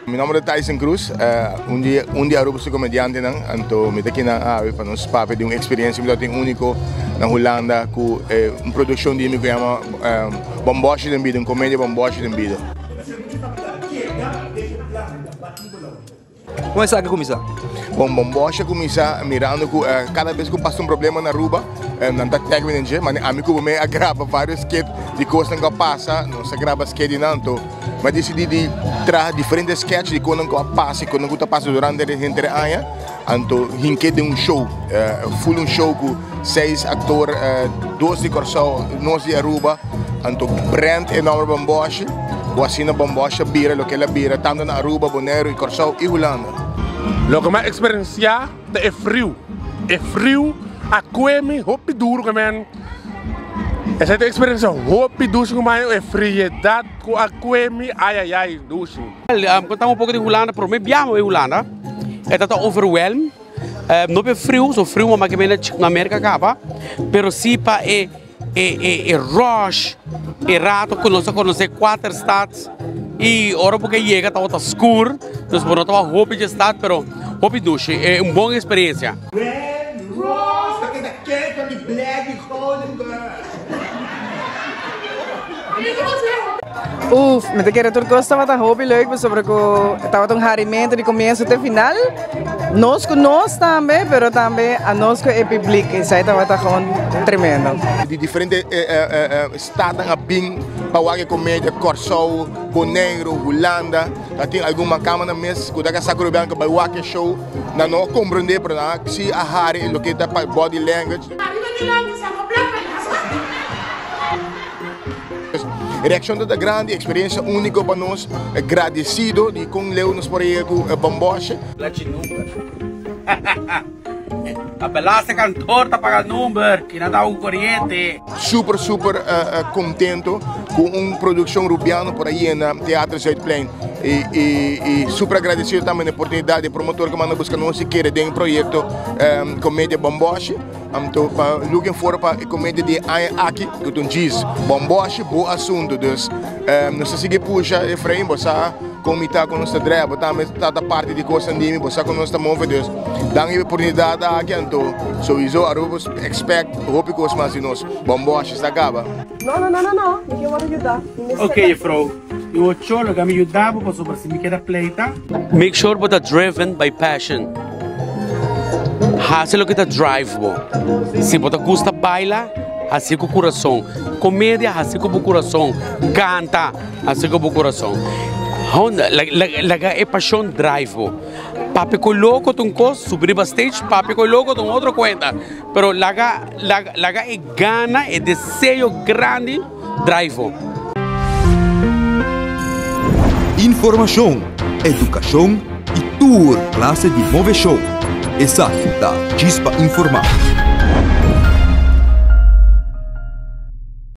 Mi nome è Tyson Cruz, un dia Aruba soy comediante, então me aqui na ave para nos papel de uma experiência muito único na Holanda com uma produção de que chama Bomboche de Vida, uma comédia Bomboche de Vida. Como é que começa? Bom, Bomboche começa mirando que cada vez que passa problema na Aruba, não está técnico, mas a mim como me agrava vários sketches de coisas que passa, não se grava sketch não, mas decidi de trazer diferentes sketches de quando passa e quando passa durante a gente anos, então hinque de show, full show com 6 atores, 2 de Corsão, 9 de Aruba, então brand enorme Bomboche, o assina Bomboche bira, lo que ela bira, tanto na Aruba, Bonaire e Corsão e Holanda. Lo que mais experiencia é frio. É frio, a coemi, roupa duro também. Essa é a experiência, roupa duro também é friedade com a coemi, ai, duro. Contamos um pouco de Holanda, pero me viamo em Holanda. É tanto overwhelmed. Não é frio, só frio, mas que vem na América acaba. Pero sim para rush, rato, conhecer 4 estados. E ora porque chega, estava escuro, então não estava roupa de estado, pero roupa de duche, é uma boa experiência. Met de keer turcos estava tão hobby leuk, mas sobre que estava tão rarimento de começo até final. Nós também, pero também a nós é público, isso aí estava tão tremendo. De diferentes estados a bem para a comédia, Corsão, Bonaire, Holanda, tem alguma câmera mesmo, que dá sacro branco para o show, não compreender para se a hari, o que está para body language. Reação da grande, experiência única para nós, agradecido de com Leo nos por aí com Bomboche. A belaste cantor tá pagando número, que não dá corrente. Super contento com produção rubiano por aí na Teatro Zuidplein. E super agradecido também na oportunidade de promotor que manda buscar nós e querer de um projeto comédia Bomboche. Então, looking for para a comédia de aqui, que tu diz Bomboche, bom assunto. Dus, nós seguir puxa e freio, você comitar com nossa dreba, também está da parte de coisa de mim, você com nossa mão, dus, dá uma oportunidade aqui, então, sowieso, Aruba expect, hope que os mais de nós, Bomboche está acaba. Não, eu quero ajudar. Ok, Frau. Eu choro que me ajudava para sobre se me queda pleita. Make sure that driven by passion. Hace lo que te drive bo. Se você gosta baila, assim com o coração. Comédia, assim com o coração. Canta, assim com o coração. Laga é paixão drive bo. Papi coloco tum cos, subir stage, papi coloco tum outra conta. Pero laga é gana, é desejo grande drive bo. Informação, educação e tour classe de Move Show. Essa da Chispa Informar.